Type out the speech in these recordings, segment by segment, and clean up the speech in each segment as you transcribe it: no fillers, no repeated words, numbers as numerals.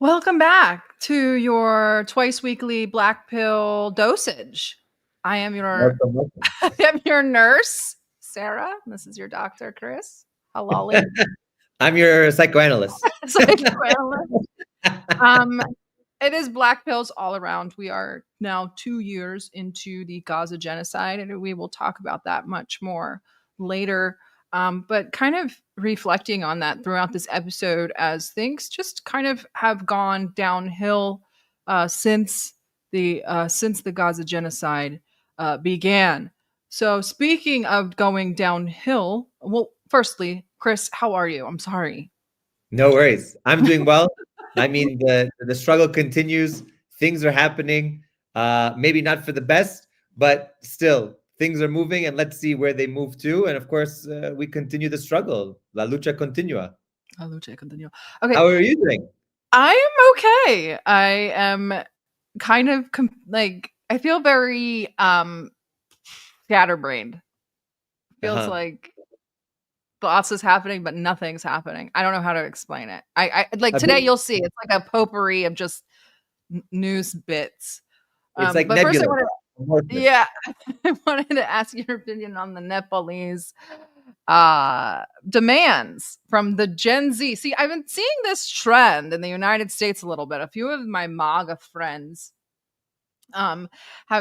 Welcome back to your twice weekly black pill dosage. I am your Welcome, welcome. I am your nurse, Sarah. This is your doctor, Chris. Halali. I'm your psychoanalyst. Psychoanalyst. Um, it is black pills all around. We are now 2 years into the Gaza genocide, and we will talk about that much more later. But kind of reflecting on that throughout this episode as things just kind of have gone downhill since the Gaza genocide began. So speaking of going downhill, well, firstly, Chris, how are you? I'm sorry. No worries. I'm doing well. I mean, the struggle continues. Things are happening. Maybe not for the best, but still, things are moving, and let's see where they move to. And of course, we continue the struggle. La lucha continua. La lucha continua. Okay, How are you doing? I am okay. I am kind of like I feel very scatterbrained. Feels Uh-huh. like lots is happening, but nothing's happening. I don't know how to explain it. I like A today bit, you'll see it's like a potpourri of just news bits. it's like But first I nebulous, wanted amorphous. yeah, I wanted to ask your opinion on the Nepalese demands from the Gen Z. See, I've been seeing this trend in the United States a little bit. A few of my MAGA friends have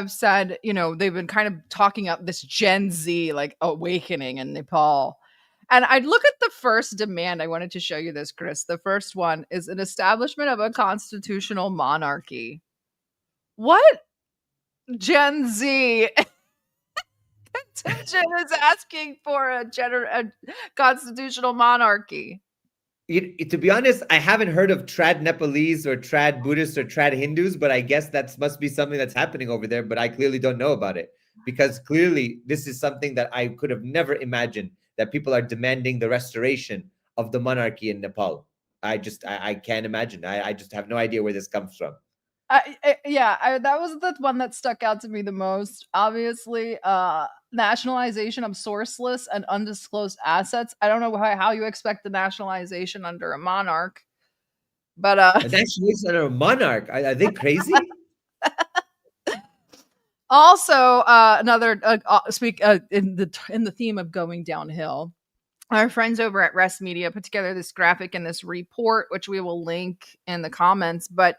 said, they've been kind of talking up this Gen Z like awakening in Nepal. And I'd look at the first demand. I wanted to show you this, Chris. The first one is an establishment of a constitutional monarchy. What Gen Z contingent is asking for a constitutional monarchy? To be honest, I haven't heard of trad Nepalese or trad Buddhists or trad Hindus, but I guess that must be something that's happening over there. But I clearly don't know about it because clearly this is something that I could have never imagined that people are demanding the restoration of the monarchy in Nepal. I can't imagine. I just have no idea where this comes from. That was the one that stuck out to me the most. Obviously, nationalization of sourceless and undisclosed assets. I don't know how you expect the nationalization under a monarch, but A nationalist and a monarch. Are they crazy? also another speak in the theme of going downhill. Our friends over at Rest Media put together this graphic and this report, which we will link in the comments. But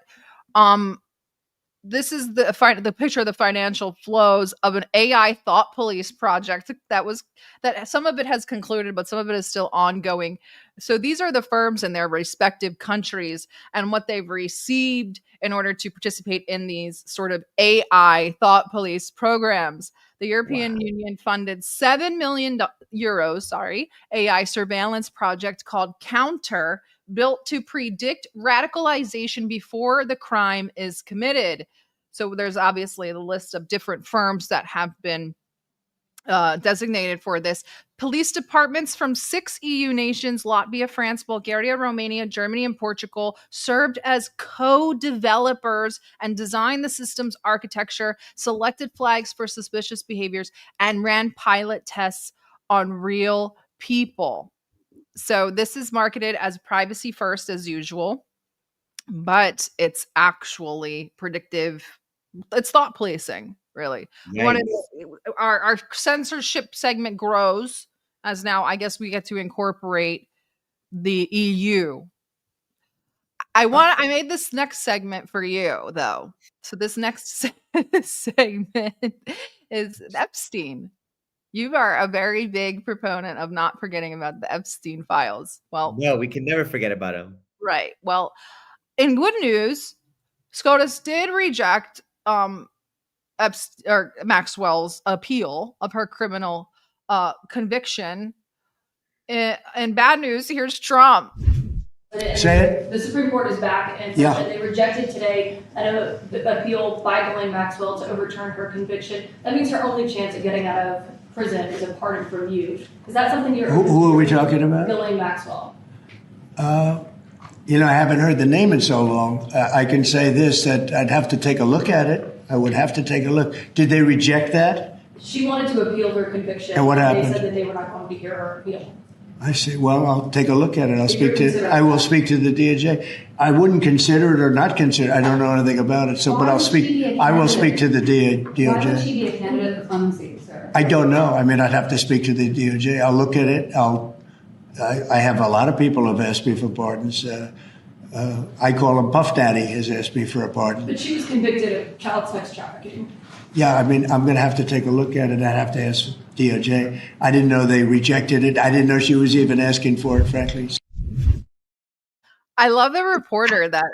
this is the picture of the financial flows of an AI thought police project that some of it has concluded, but some of it is still ongoing. So these are the firms in their respective countries and what they've received in order to participate in these sort of AI thought police programs. The European Wow. Union funded 7 million euros, AI surveillance project called Counter, built to predict radicalization before the crime is committed. So there's obviously the list of different firms that have been designated for this. Police departments from 6 EU nations, Latvia, France, Bulgaria, Romania, Germany, and Portugal, served as co-developers and designed the system's architecture, selected flags for suspicious behaviors, and ran pilot tests on real people. So this is marketed as privacy first as usual, but it's actually predictive. It's thought policing, really. Nice. Our censorship segment grows as now I guess we get to incorporate the EU. I made this next segment for you though. So this next segment is Epstein. You are a very big proponent of not forgetting about the Epstein files. Well, No, we can never forget about him. right. Well, in good news, SCOTUS did reject Maxwell's appeal of her criminal conviction. And bad news, here's Trump. Say it. The Supreme Court is back and said that they rejected today an appeal by Ghislaine Maxwell to overturn her conviction. That means her only chance at getting out of prison is a pardon from you. Is that something you're... Who are we talking about? Ghislaine Maxwell. I haven't heard the name in so long. I can say this, that I'd have to take a look at it. I would have to take a look. Did they reject that? She wanted to appeal her conviction. And what happened? They said that they were not going to hear her appeal. I see. Well, I'll take a look at it. I will speak to the DOJ. I wouldn't consider it or not consider it. I don't know anything about it. So, but I will speak to the DOJ. Why would she be a candidate for clemency, sir? I don't know. I mean, I'd have to speak to the DOJ. I'll look at it. I have a lot of people who have asked me for pardons. I call him Puff Daddy has asked me for a pardon. But she was convicted of child sex trafficking. Yeah, I mean, I'm going to have to take a look at it. I'd have to ask DOJ. I didn't know they rejected it. I didn't know she was even asking for it, frankly. I love the reporter that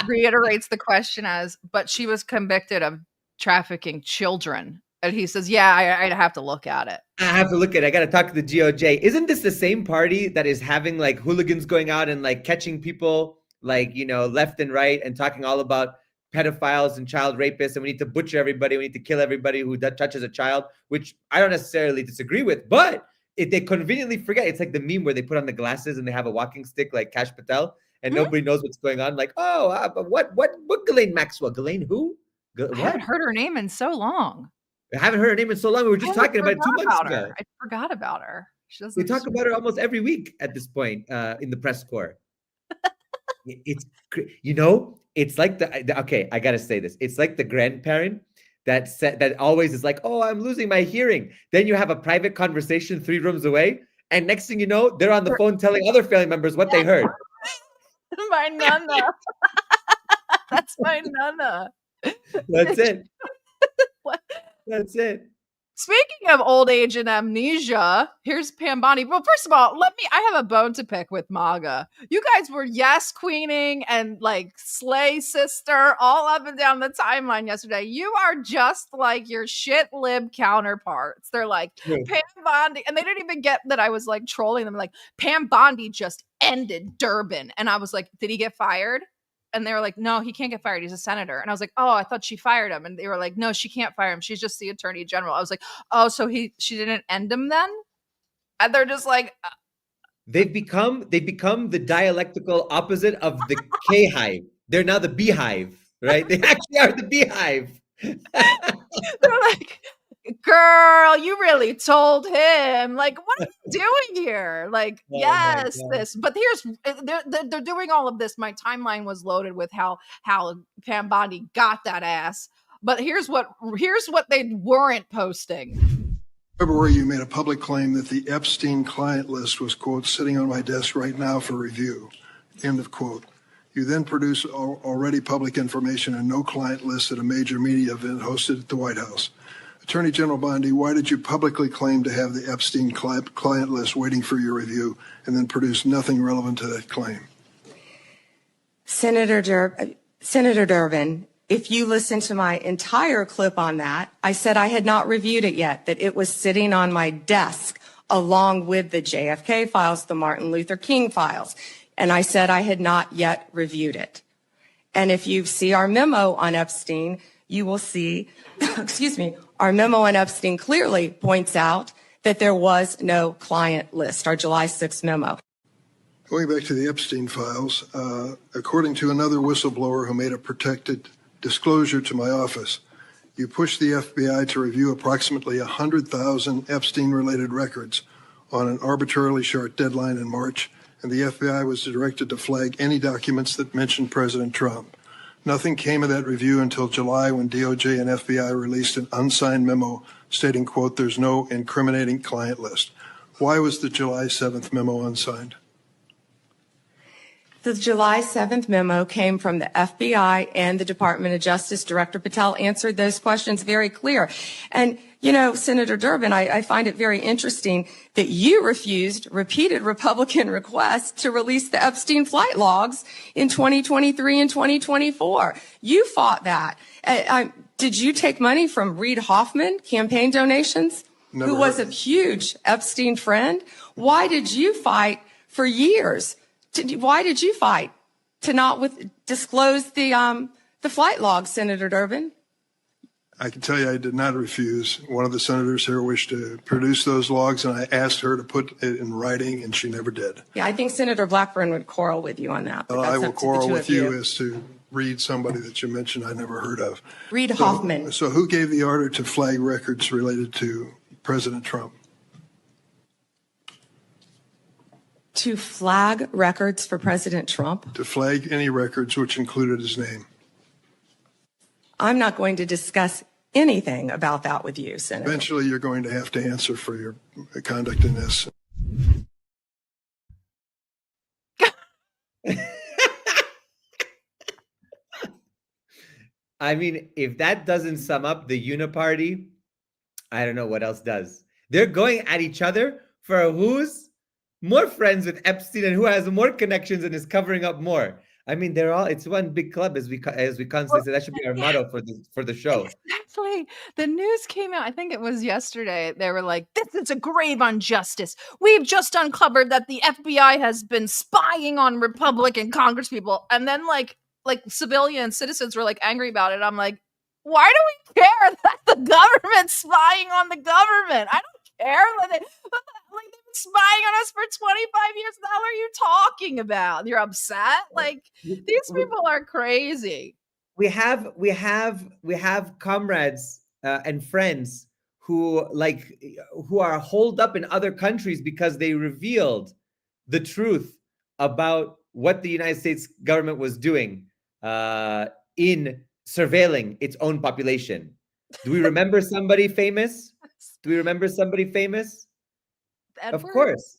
reiterates the question as, but she was convicted of trafficking children. And he says, yeah, I'd have to look at it. I have to look at it. I got to talk to the DOJ. Isn't this the same party that is having like hooligans going out and like catching people like, you know, left and right and talking all about pedophiles and child rapists, and we need to butcher everybody, we need to kill everybody who touches a child, which I don't necessarily disagree with, but if they conveniently forget, it's like the meme where they put on the glasses and they have a walking stick like Kash Patel, and nobody knows what's going on. Like, what Ghislaine Maxwell? Ghislaine who? I haven't heard her name in so long. I haven't heard her name in so long. We were just talking about it 2 months ago. I forgot about her. We talk about her almost every week at this point in the press corps. It's, you know, it's like okay, I gotta say this. It's like the grandparent that always is like, oh, I'm losing my hearing. Then you have a private conversation 3 rooms away, and next thing you know, they're on the phone telling other family members what they heard. My nana. That's my nana. That's it. What? That's it. Speaking of old age and amnesia, here's Pam Bondi. Well, first of all, I have a bone to pick with MAGA. You guys were yes queening and like slay sister all up and down the timeline yesterday. You are just like your shit lib counterparts. They're like, Pam Bondi, and they didn't even get that I was like trolling them. Like, Pam Bondi just ended Durbin. And I was like, did he get fired? And they were like, no, he can't get fired. He's a senator. And I was like, oh, I thought she fired him. And they were like, no, she can't fire him. She's just the attorney general. I was like, oh, so she didn't end him then? And they're just like, They've become the dialectical opposite of the K-hive. They're now the beehive, right? They actually are the beehive. they're like, girl, you really told him. Like, what are you doing here? Like, yes, this. But they're doing all of this. My timeline was loaded with how Pam Bondi got that ass. But here's what they weren't posting. February, you made a public claim that the Epstein client list was, quote, sitting on my desk right now for review, end of quote. You then produced already public information and no client list at a major media event hosted at the White House. Attorney General Bondi, why did you publicly claim to have the Epstein client list waiting for your review and then produce nothing relevant to that claim? Senator Durbin, if you listen to my entire clip on that, I said I had not reviewed it yet, that it was sitting on my desk along with the JFK files, the Martin Luther King files. And I said I had not yet reviewed it. And if you see our memo on Epstein, you will see, excuse me, our memo on Epstein clearly points out that there was no client list, our July 6th memo. Going back to the Epstein files, according to another whistleblower who made a protected disclosure to my office, you pushed the FBI to review approximately 100,000 Epstein-related records on an arbitrarily short deadline in March, and the FBI was directed to flag any documents that mentioned President Trump. Nothing came of that review until July when DOJ and FBI released an unsigned memo stating, quote, there's no incriminating client list. Why was the July 7th memo unsigned? The July 7th memo came from the FBI and the Department of Justice. Director Patel answered those questions very clear. And, you know, Senator Durbin, I find it very interesting that you refused repeated Republican requests to release the Epstein flight logs in 2023 and 2024. You fought that. Did you take money from Reid Hoffman, campaign donations, who was a huge Epstein friend? Why did you fight for years? Why did you fight to not disclose the flight logs, Senator Durbin? I can tell you I did not refuse. One of the senators here wished to produce those logs, and I asked her to put it in writing, and she never did. Yeah, I think Senator Blackburn would quarrel with you on that. Well, I will quarrel with you as to Reid, somebody that you mentioned I never heard of. Reid Hoffman. So who gave the order to flag records related to President Trump? To flag records for President Trump? To flag any records which included his name. I'm not going to discuss anything about that with you, Senator. Eventually, you're going to have to answer for your conduct in this. I mean, if that doesn't sum up the uniparty, I don't know what else does. They're going at each other for who's more friends with Epstein and who has more connections and is covering up more. I mean, they're all, it's one big club, as we constantly say. That should be our motto for the show. Exactly. The news came out, I think it was yesterday. They were like, this is a grave injustice. We've just uncovered that the FBI has been spying on Republican congresspeople. And then like civilian citizens were like angry about it. I'm like, why do we care that the government's spying on the government? I don't care. Like they've been spying on us for 25 years. The hell are you talking about? You're upset? Like these people are crazy. We have comrades and friends who are holed up in other countries because they revealed the truth about what the United States government was doing in surveilling its own population. Do we remember somebody famous? Edward? Of course.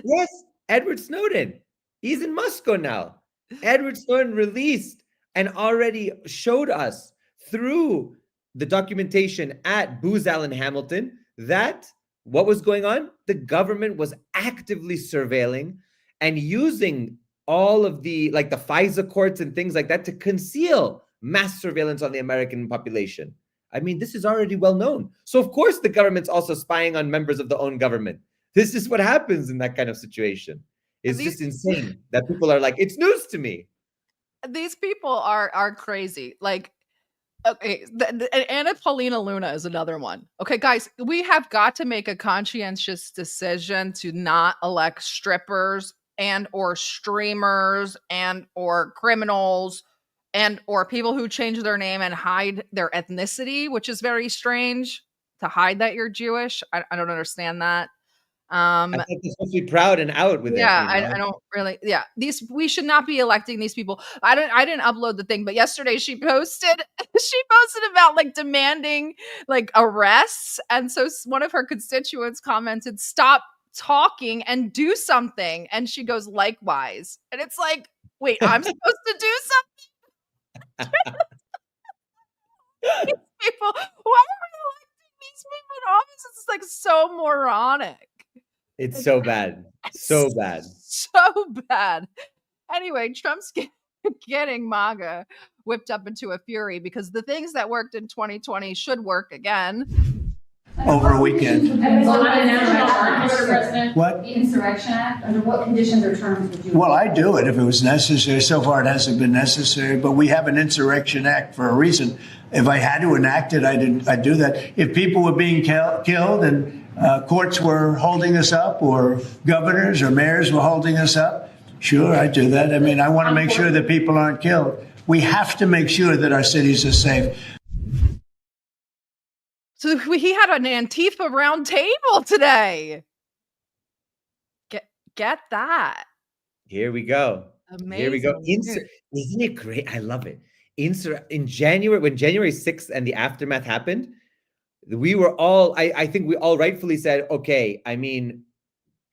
Yes, Edward Snowden. He's in Moscow now. Edward Snowden released and already showed us through the documentation at Booz Allen Hamilton that what was going on? The government was actively surveilling and using all of the FISA courts and things like that to conceal mass surveillance on the American population. I mean, this is already well known. So of course the government's also spying on members of the own government. This is what happens in that kind of situation. It's just insane that people are like, it's news to me. These people are crazy. Like, okay, Anna Paulina Luna is another one. Okay, guys, we have got to make a conscientious decision to not elect strippers and or streamers and or criminals and or people who change their name and hide their ethnicity, which is very strange to hide that you're Jewish. I don't understand that. I think they're supposed to be proud and out with it. I don't really. Yeah, we should not be electing these people. I didn't upload the thing, but yesterday she posted about like demanding like arrests, and so one of her constituents commented, "Stop talking and do something," and she goes, "Likewise," and it's like, wait, I'm supposed to do something? These people, why are we electing these people in office? It's like so moronic. It's so bad. So bad. So bad. Anyway, Trump's getting MAGA whipped up into a fury because the things that worked in 2020 should work again. Over a weekend. What? The Insurrection Act, under what conditions or terms would you? Well, I do it if it was necessary. So far, it hasn't been necessary, but we have an Insurrection Act for a reason. If I had to enact it, I'd do that. If people were being killed and courts were holding us up, or governors or mayors were holding us up, sure, I'd do that. I mean, I want to make sure that people aren't killed. We have to make sure that our cities are safe. So he had an Antifa round table today. Get that. Here we go. Amazing. Here we go. Isn't it great? I love it. In January, when January 6th and the aftermath happened, we were all, I think we all rightfully said, okay, I mean,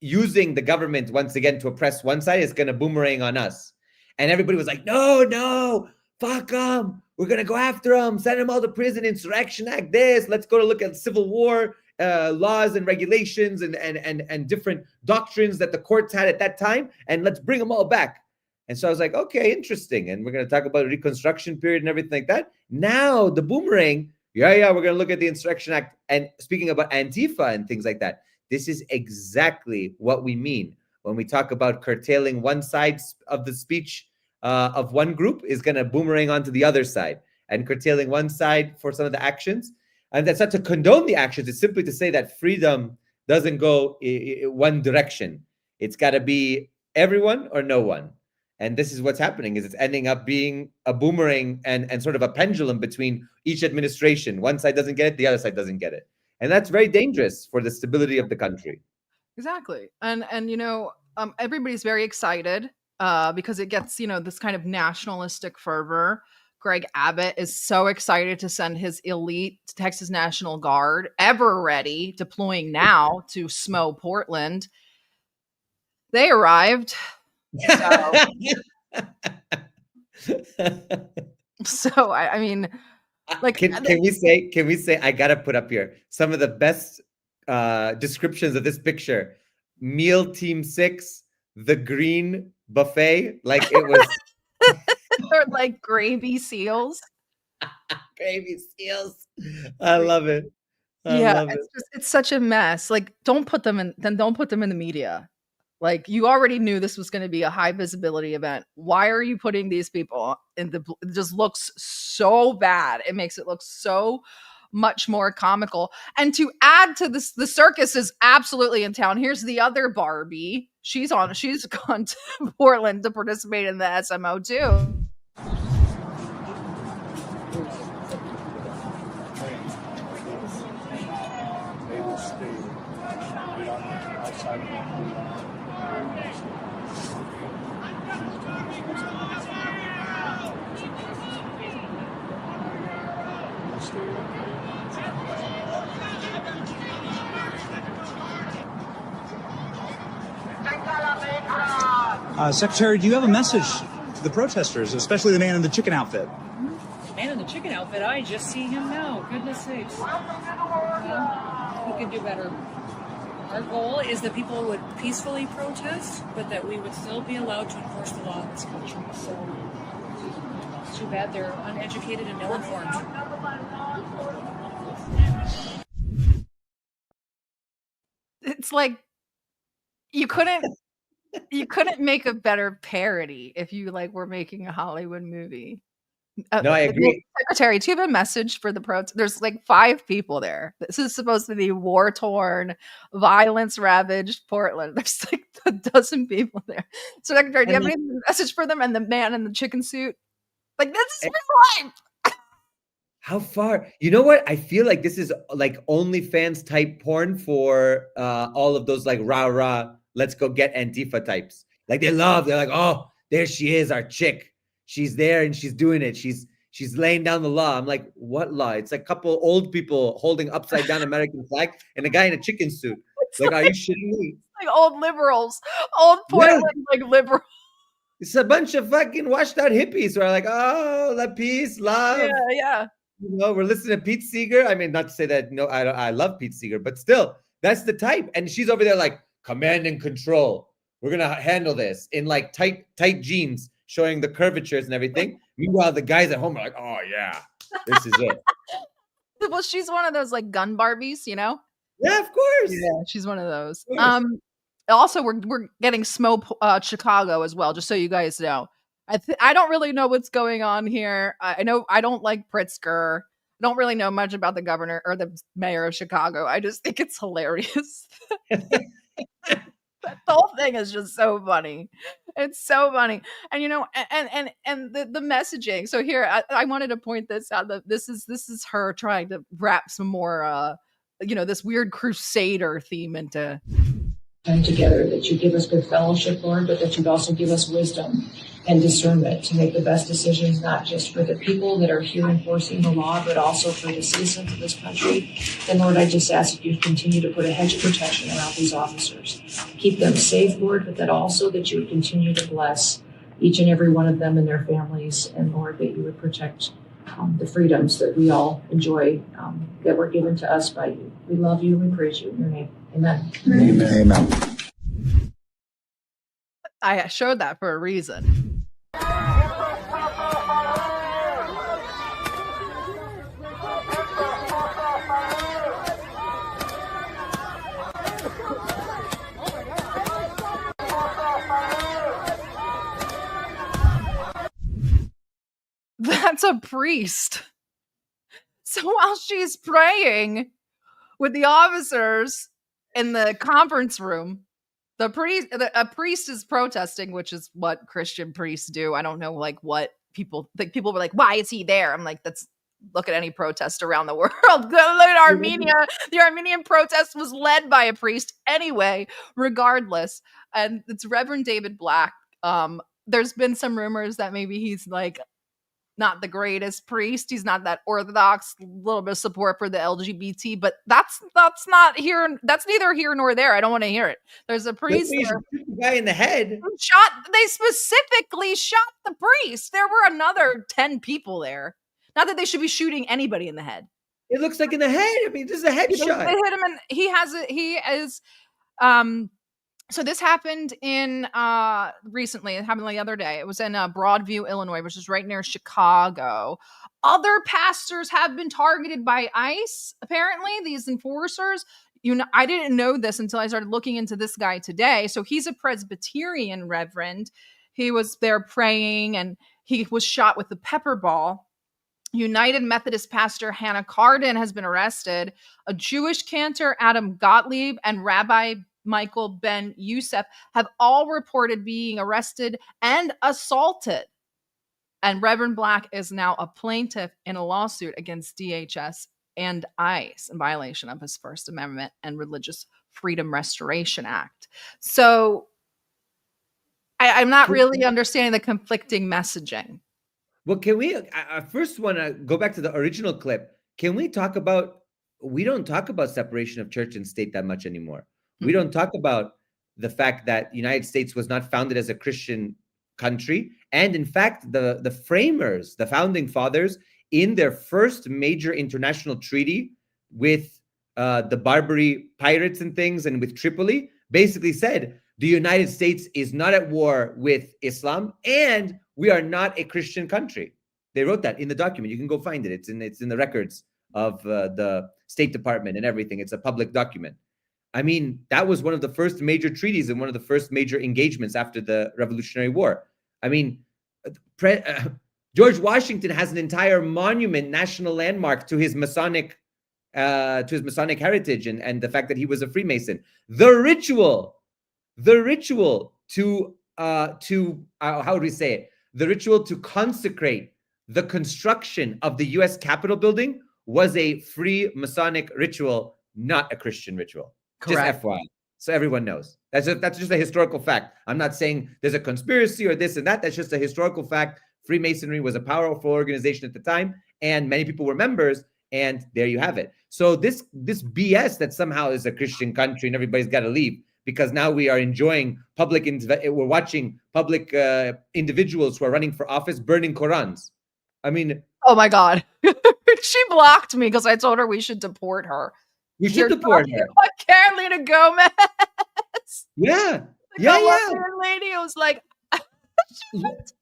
using the government once again to oppress one side is going to boomerang on us. And everybody was like, no, fuck them. We're going to go after them, send them all to prison, Insurrection Act, this. Let's go to look at Civil War laws and regulations and different doctrines that the courts had at that time. And let's bring them all back. And so I was like, okay, interesting. And we're going to talk about the Reconstruction period and everything like that. Now the boomerang, we're going to look at the Insurrection Act. And speaking about Antifa and things like that, this is exactly what we mean when we talk about curtailing one side of the speech of one group is going to boomerang onto the other side, and curtailing one side for some of the actions. And that's not to condone the actions. It's simply to say that freedom doesn't go one direction. It's got to be everyone or no one. And this is what's happening, is it's ending up being a boomerang and sort of a pendulum between each administration. One side doesn't get it, the other side doesn't get it. And that's very dangerous for the stability of the country. Exactly. And you know, everybody's very excited because it gets, this kind of nationalistic fervor. Greg Abbott is so excited to send his elite Texas National Guard, ever ready, deploying now to SMO Portland. They arrived. So I mean, like, can we say I gotta put up here some of the best descriptions of this picture. Meal Team 6, the green buffet, like it was they're like gravy seals. gravy seals. I love it. It's such a mess. Like, don't put them in the media. Like, you already knew this was going to be a high visibility event. Why are you putting these people in it just looks so bad. It makes it look so much more comical. And to add to this, the circus is absolutely in town. Here's the other Barbie. She's gone to Portland to participate in the SMO too. Secretary, do you have a message to the protesters, especially the man in the chicken outfit? Man in the chicken outfit, I just see him now. Goodness sakes. Well, we could do better. Our goal is that people would peacefully protest, but that we would still be allowed to enforce the law in this country. So it's too bad they're uneducated and ill-informed. It's like you couldn't make a better parody if you were making a Hollywood movie. No, I agree. Secretary, do you have a message for the protest? There's 5 people there. This is supposed to be war-torn, violence-ravaged Portland. There's a dozen people there. Secretary, do you have any message for them? And the man in the chicken suit? This is my life. How far? You know what? I feel like this is OnlyFans type porn for all of those rah, let's go get Antifa types. They're like, oh, there she is, our chick. She's there and she's doing it. She's laying down the law. I'm like, what law? It's a couple old people holding upside down American flag and a guy in a chicken suit. Are you shitting me? Old liberals, old Portland liberals. It's a bunch of fucking washed out hippies who are like, oh, la peace, love. Yeah. We're listening to Pete Seeger. I mean, not to say that I love Pete Seeger, but still, that's the type. And she's over there like command and control. We're gonna handle this in tight jeans, showing the curvatures and everything. Meanwhile, the guys at home are like, oh yeah, this is it. Well, she's one of those gun Barbies, Yeah, of course. Yeah, she's one of those. Also, we're getting SMO Chicago as well, just so you guys know. I don't really know what's going on here. I know I don't like Pritzker. I don't really know much about the governor or the mayor of Chicago. I just think it's hilarious. The whole thing is just so funny. It's so funny. And and the messaging. So here I wanted to point this out. This is her trying to wrap some more this weird crusader theme into time together, that you give us good fellowship, Lord, but that you'd also give us wisdom and discernment to make the best decisions, not just for the people that are here enforcing the law, but also for the citizens of this country. And Lord, I just ask that you continue to put a hedge of protection around these officers. Keep them safe, Lord, but that also that you would continue to bless each and every one of them and their families. And Lord, that you would protect the freedoms that we all enjoy, that were given to us by you. We love you and we praise you in your name. Amen. Amen. I showed that for a reason. That's a priest. So while she's praying with the officers in the conference room, a priest is protesting, which is what Christian priests do. I don't know what people were like, why is he there? I'm like, that's look at any protest around the world. Look at Armenia. The Armenian protest was led by a priest anyway, regardless. And it's Reverend David Black. There's been some rumors that maybe he's like not the greatest priest. He's not that orthodox, a little bit of support for the LGBT, but that's not here. That's neither here nor there. I don't want to hear it. There's a priest there the guy in the head. They specifically shot the priest. There were another 10 people there. Not that they should be shooting anybody in the head. It looks like in the head. I mean, this is a headshot. They hit him, and he is. So this happened in recently. It happened the other day. It was in Broadview, Illinois, which is right near Chicago. Other pastors have been targeted by ICE. Apparently, these enforcers. I didn't know this until I started looking into this guy today. So he's a Presbyterian reverend. He was there praying, and he was shot with a pepper ball. United Methodist pastor Hannah Cardin has been arrested. A Jewish cantor, Adam Gottlieb, and Rabbi Michael Ben Youssef have all reported being arrested and assaulted. And Reverend Black is now a plaintiff in a lawsuit against DHS and ICE in violation of his First Amendment and Religious Freedom Restoration Act. So I'm not really understanding the conflicting messaging. Well, can we I first want to go back to the original clip. Can we talk about, we don't talk about separation of church and state that much anymore. We don't talk about the fact that the United States was not founded as a Christian country. And in fact, the framers, the founding fathers, in their first major international treaty with the Barbary pirates and things, and with Tripoli, basically said, the United States is not at war with Islam, and we are not a Christian country. They wrote that in the document. You can go find it. It's in the records of the State Department and everything. It's a public document. I mean, that was one of the first major treaties and one of the first major engagements after the Revolutionary War. I mean, George Washington has an entire monument, national landmark to his Masonic heritage and the fact that he was a Freemason. The ritual to how would we say it? The ritual to consecrate the construction of the U.S. Capitol building was a free Masonic ritual, not a Christian ritual. Correct. Just FYI, so everyone knows. That's just a historical fact. I'm not saying there's a conspiracy or this and that. That's just a historical fact. Freemasonry was a powerful organization at the time, and many people were members, and there you have it. So this BS that somehow is a Christian country and everybody's got to leave because now we are enjoying we're watching public individuals who are running for office burning Qurans. I mean, oh my God, she blocked me because I told her we should deport her. We should deport her. Carolina Gomez. Yeah. Lady was like, she went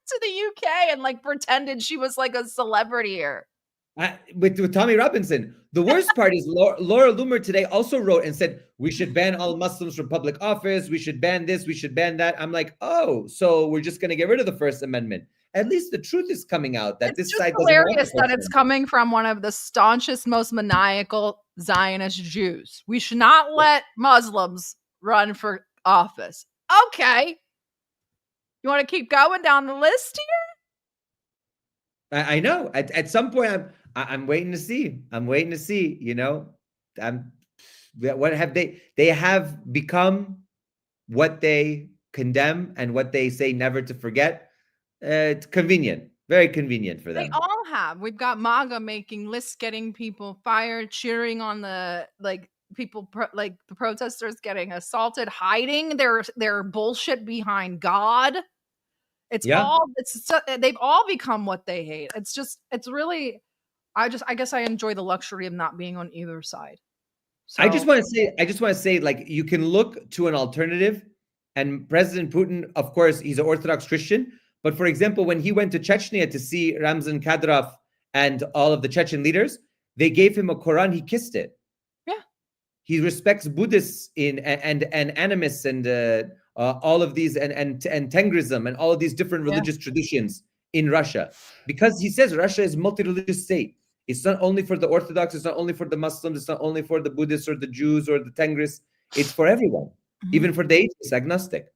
to the UK and like pretended she was like a celebrity here. With Tommy Robinson. The worst part is Laura Loomer today also wrote and said, we should ban all Muslims from public office. We should ban this. We should ban that. I'm like, oh, so we're just going to get rid of the First Amendment. At least the truth is coming out that this side doesn't want hilarious that it's coming from one of the staunchest, most maniacal Zionist Jews. We should not let Muslims run for office. Okay. You want to keep going down the list here? I know. At some point, I'm waiting to see. I'm waiting to see. You know, what have they have become what they condemn and what they say never to forget. It's convenient, very convenient for them. They all have. We've got MAGA making lists, getting people fired, cheering on the people the protesters getting assaulted, hiding their bullshit behind God. They've all become what they hate. It's really, I guess I enjoy the luxury of not being on either side. So, I just want to say, like, you can look to an alternative, and President Putin, of course, he's an Orthodox Christian. But for example, when he went to Chechnya to see Ramzan Kadyrov and all of the Chechen leaders, they gave him a Quran. He kissed it. Yeah. He respects Buddhists and animists and all of these and Tengrism and all of these different religious traditions in Russia, because he says Russia is a multi-religious state. It's not only for the Orthodox. It's not only for the Muslims. It's not only for the Buddhists or the Jews or the Tengris. It's for everyone, even for the atheist, agnostic.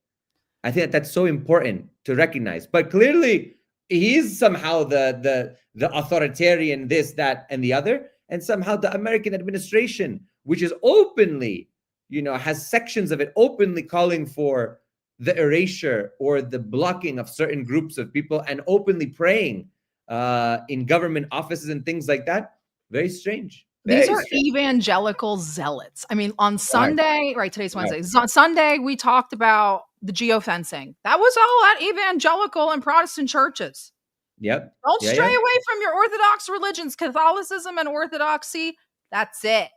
I think that's so important to recognize. But clearly, he's somehow the authoritarian, this, that, and the other, and somehow the American administration, which is openly, has sections of it openly calling for the erasure or the blocking of certain groups of people and openly praying in government offices and things like that. Very strange. These are evangelical zealots. I mean, on Sunday, right, today's Wednesday. On Sunday, we talked about the geofencing. That was all at evangelical and Protestant churches. Yep. Don't stray away from your Orthodox religions, Catholicism and Orthodoxy. That's it.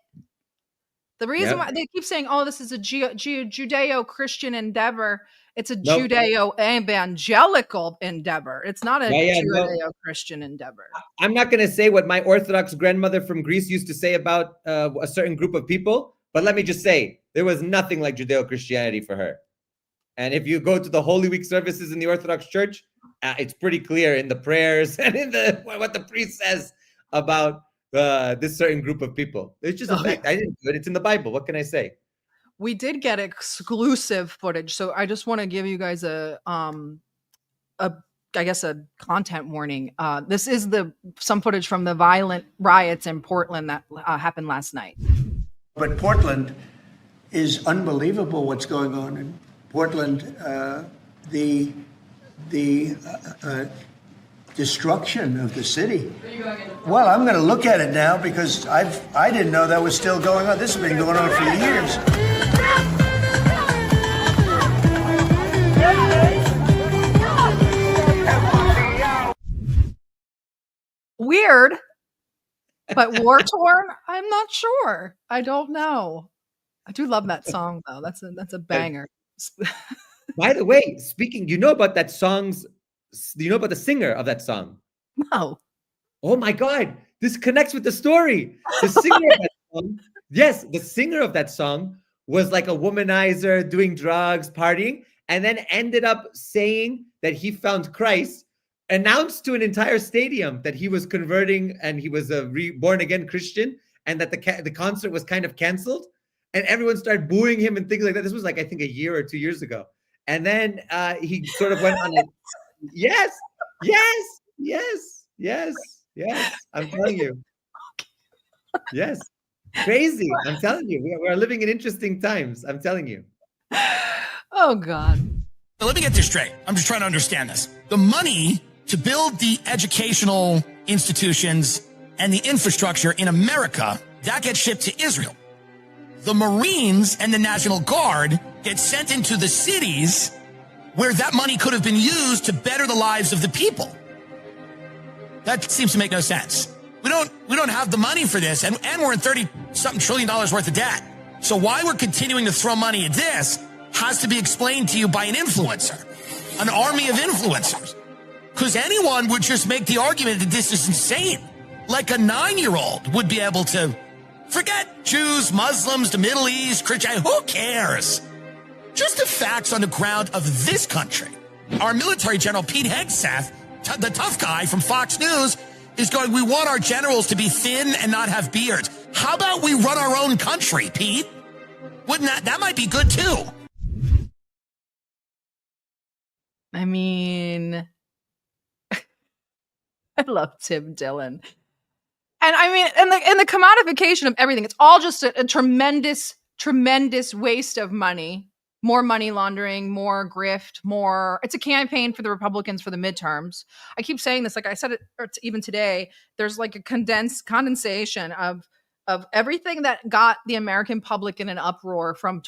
The reason why they keep saying, oh, this is a Judeo-Christian endeavor. It's a Judeo-evangelical endeavor. It's not a Judeo-Christian endeavor. I'm not going to say what my Orthodox grandmother from Greece used to say about a certain group of people, but let me just say, there was nothing like Judeo-Christianity for her. And if you go to the Holy Week services in the Orthodox Church, it's pretty clear in the prayers and in what the priest says about this certain group of people. It's just a fact. I didn't do it. It's in the Bible. What can I say? We did get exclusive footage, so I just want to give you guys a content warning. This is some footage from the violent riots in Portland that happened last night. But Portland is unbelievable. What's going on in Portland? The destruction of the city. Well, I'm going to look at it now because I didn't know that was still going on. This has been going on for years. Weird, but war torn. I'm not sure. I don't know. I do love that song though. That's a banger. By the way, speaking, you know about that song's. Do you know about the singer of that song? No. Oh my God, this connects with the story. The singer of that song, yes, the singer of that song was like a womanizer, doing drugs, partying, and then ended up saying that he found Christ, announced to an entire stadium that he was converting and he was a born again Christian, and that the concert was kind of canceled, and everyone started booing him and things like that. This was like, I think, a year or 2 years ago. And then he sort of went on it. Yes. I'm telling you. Yes. Crazy. I'm telling you. We are living in interesting times. I'm telling you. Oh, God. Let me get this straight. I'm just trying to understand this. The money to build the educational institutions and the infrastructure in America, that gets shipped to Israel. The Marines and the National Guard get sent into the cities where that money could have been used to better the lives of the people. That seems to make no sense. We don't have the money for this, and we're in $30-something trillion worth of debt. So why we're continuing to throw money at this has to be explained to you by an influencer, an army of influencers. Because anyone would just make the argument that this is insane. Like a 9-year-old would be able to forget Jews, Muslims, the Middle East, Christian, who cares? Just the facts on the ground of this country. Our military general, Pete Hegseth, the tough guy from Fox News, is going, we want our generals to be thin and not have beards. How about we run our own country, Pete? Wouldn't that might be good too? I mean, I love Tim Dillon. And I mean, and the commodification of everything, it's all just a tremendous waste of money. More money laundering, more grift, more. It's a campaign for the Republicans for the midterms. I keep saying this, like I said it even today. There's like a condensation of everything that got the American public in an uproar from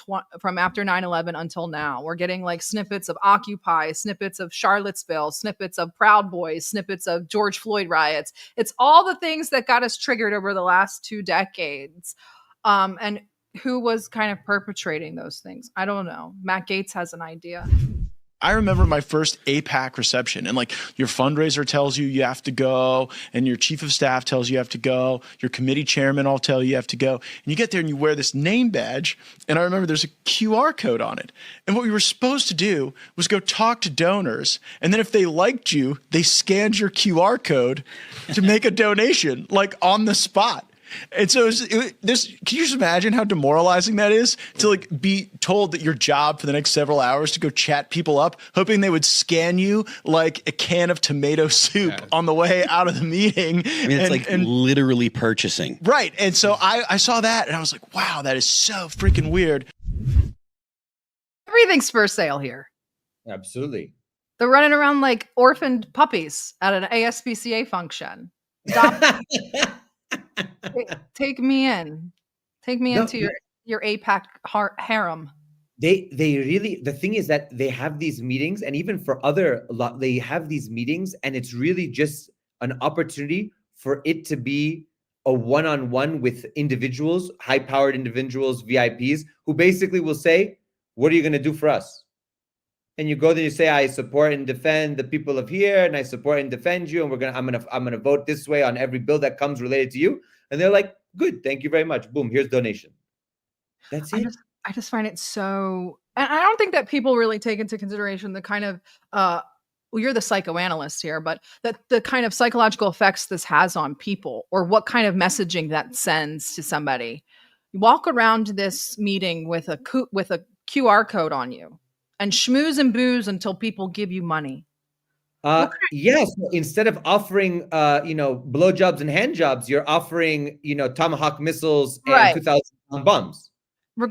after 9/11 until now. We're getting like snippets of Occupy, snippets of Charlottesville, snippets of Proud Boys, snippets of George Floyd riots. It's all the things that got us triggered over the last 2 decades. And who was kind of perpetrating those things? I don't know. Matt Gaetz has an idea. I remember my first APAC reception, and like your fundraiser tells you have to go, and your chief of staff tells you have to go, your committee chairman all tell you have to go, and you get there and you wear this name badge, and I remember there's a QR code on it, and what we were supposed to do was go talk to donors, and then if they liked you, they scanned your QR code to make a donation, like on the spot. And so this, can you just imagine how demoralizing that is to like be told that your job for the next several hours to go chat people up, hoping they would scan you like a can of tomato soup on the way out of the meeting. I mean, it's literally purchasing. Right. And so I saw that and I was like, wow, that is so freaking weird. Everything's for sale here. Absolutely. They're running around like orphaned puppies at an ASPCA function. Take me in. Take me into your APAC harem. They really, the thing is that they have these meetings, and even for they have these meetings, and it's really just an opportunity for it to be a one-on-one with individuals, high-powered individuals, VIPs, who basically will say, what are you going to do for us? And you go there, you say, I support and defend the people of here, and I support and defend you, and I'm gonna vote this way on every bill that comes related to you. And they're like, good, thank you very much. Boom, here's donation. That's it. I just find it so, and I don't think that people really take into consideration the kind of well, you're the psychoanalyst here, but that the kind of psychological effects this has on people, or what kind of messaging that sends to somebody. You walk around this meeting with a QR code on you and schmooze and booze until people give you money. Yes. Instead of offering, blowjobs and hand jobs, you're offering, Tomahawk missiles and 2,000-pound bombs.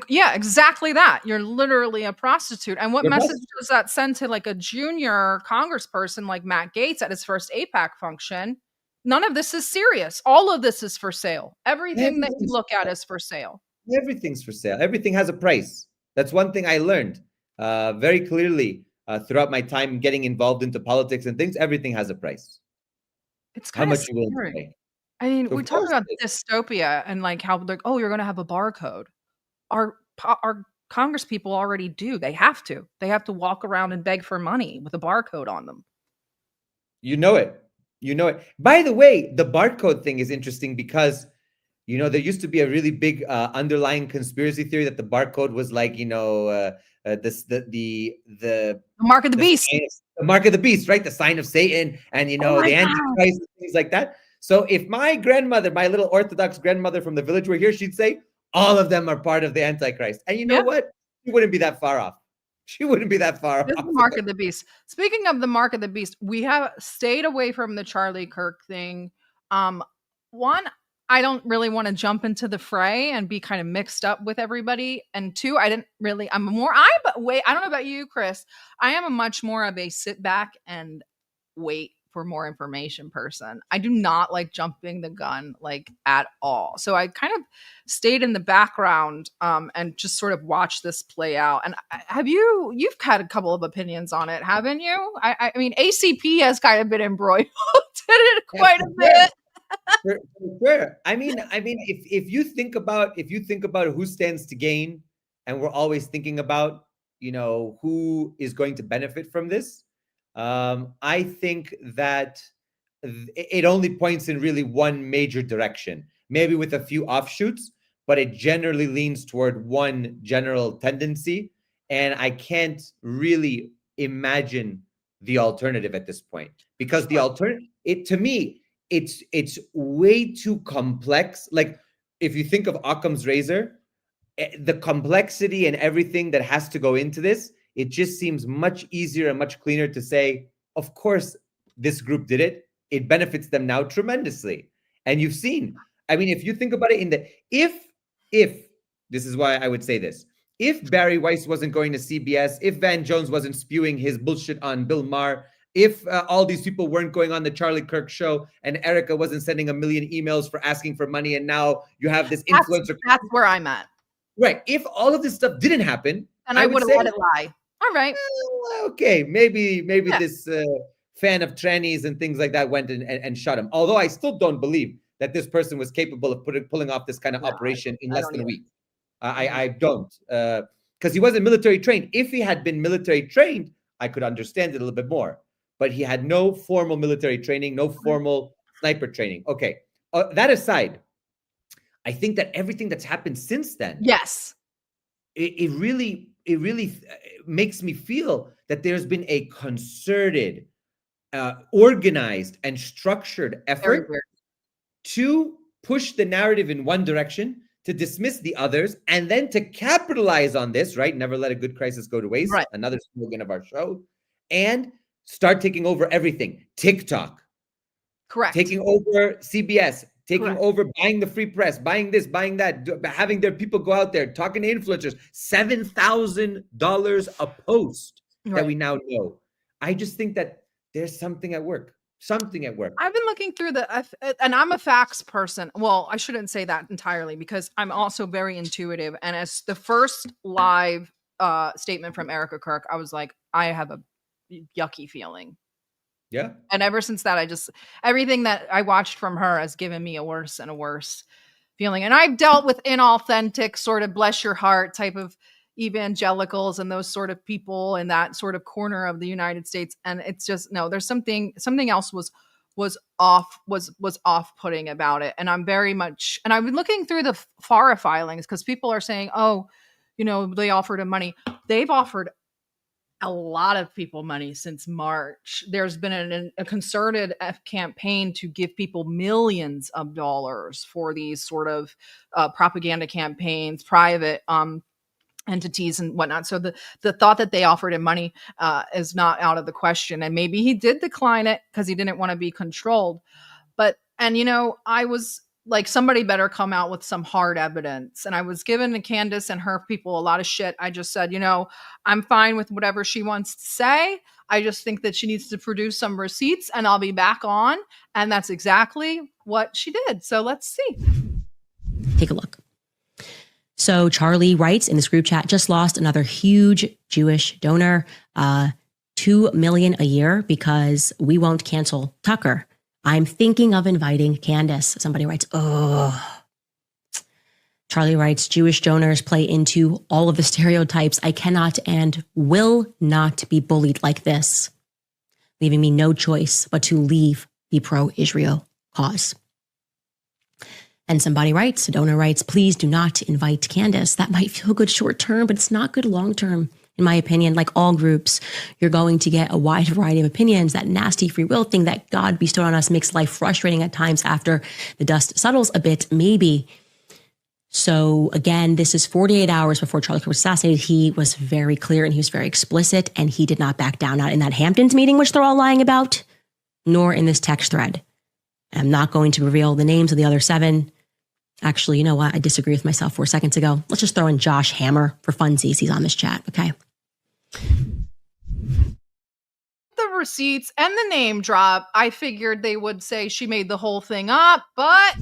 Yeah, exactly that. You're literally a prostitute. And what message does that send to like a junior congressperson like Matt Gaetz at his first APAC function? None of this is serious. All of this is for sale. Everything that you look at is for sale. Everything's for sale. Everything has a price. That's one thing I learned very clearly throughout my time getting involved into politics and things. Everything has a price. It's kind how of much you willing to pay. I mean, we talk about dystopia and like how like, oh, you're going to have a barcode. Our Congress people already do. They have to walk around and beg for money with a barcode on them. You know it. By the way, the barcode thing is interesting because, there used to be a really big underlying conspiracy theory that the barcode was like, the mark of the beast. The mark of the beast, right? The sign of Satan and, the Antichrist and things like that. So if my grandmother, my little Orthodox grandmother from the village were here, she'd say, all of them are part of the Antichrist. And you know what? She wouldn't be that far off. This is the mark of the beast. Speaking of the mark of the beast, we have stayed away from the Charlie Kirk thing. One, I don't really want to jump into the fray and be kind of mixed up with everybody. And two, I don't know about you, Chris. I am a much more of a sit back and wait for more information person. I do not like jumping the gun like at all. So I kind of stayed in the background and just sort of watched this play out. And you've had a couple of opinions on it, haven't you? I mean, ACP has kind of been embroiled in it quite a bit. For sure. I mean, if you think about who stands to gain, and we're always thinking about, who is going to benefit from this, I think that it only points in really one major direction, maybe with a few offshoots, but it generally leans toward one general tendency. And I can't really imagine the alternative at this point, because the alternative, to me, it's way too complex. Like if you think of Occam's razor, the complexity and everything that has to go into this, it just seems much easier and much cleaner to say, of course, this group did it. It benefits them now tremendously. And you've seen, I mean, if you think about it if this is why I would say this, if Barry Weiss wasn't going to CBS, if Van Jones wasn't spewing his bullshit on Bill Maher, if all these people weren't going on the Charlie Kirk show and Erica wasn't sending 1 million emails for asking for money, and now you have this influencer. That's where I'm at. Right. If all of this stuff didn't happen, and I would have let it lie. All right. Okay. Maybe this fan of trannies and things like that went and shot him. Although I still don't believe that this person was capable of pulling off this kind of operation in less than a week. I don't. Because he wasn't military trained. If he had been military trained, I could understand it a little bit more. But he had no formal military training, no formal sniper training. Okay. That aside, I think that everything that's happened since then, yes, it really makes me feel that there's been a concerted, organized, and structured effort to push the narrative in one direction, to dismiss the others, and then to capitalize on this, right? Never let a good crisis go to waste. Right. Another slogan of our show. And start taking over everything. TikTok. Correct. Taking over CBS. Taking Correct. over, buying the free press, buying this, buying that, having their people go out there, talking to influencers. $7,000 a post that we now know. I just think that there's something at work. Something at work. I've been looking through and I'm a facts person. Well, I shouldn't say that entirely because I'm also very intuitive. And as the first live statement from Erica Kirk, I was like, I have a yucky feeling. Yeah. And ever since that, everything that I watched from her has given me a worse and a worse feeling. And I've dealt with inauthentic sort of bless your heart type of evangelicals and those sort of people in that sort of corner of the United States. And it's just, no, there's something else was off-putting about it. And I'm very much, and I've been looking through the FARA filings because people are saying, oh, they offered him money. They've offered a lot of people money since March. There's been a concerted campaign to give people millions of dollars for these sort of propaganda campaigns, private entities and whatnot. So the thought that they offered him money is not out of the question. And maybe he did decline it because he didn't want to be controlled. I was like, somebody better come out with some hard evidence. And I was giving to Candace and her people a lot of shit. I just said, I'm fine with whatever she wants to say. I just think that she needs to produce some receipts and I'll be back on. And that's exactly what she did. So let's see. Take a look. So Charlie writes in this group chat, just lost another huge Jewish donor, $2 million a year because we won't cancel Tucker. I'm thinking of inviting Candace. Somebody writes, oh. Charlie writes, Jewish donors play into all of the stereotypes. I cannot and will not be bullied like this, leaving me no choice but to leave the pro-Israel cause. And somebody writes, a donor writes, please do not invite Candace. That might feel good short term, but it's not good long term. In my opinion, like all groups, you're going to get a wide variety of opinions. That nasty free will thing that God bestowed on us makes life frustrating at times after the dust settles a bit, maybe. So again, this is 48 hours before Charlie Kirk was assassinated. He was very clear and he was very explicit, and he did not back down, not in that Hamptons meeting, which they're all lying about, nor in this text thread. I'm not going to reveal the names of the other 7. Actually, you know what? I disagree with myself 4 seconds ago. Let's just throw in Josh Hammer for funsies. He's on this chat, okay? The receipts and the name drop, I figured they would say she made the whole thing up, but...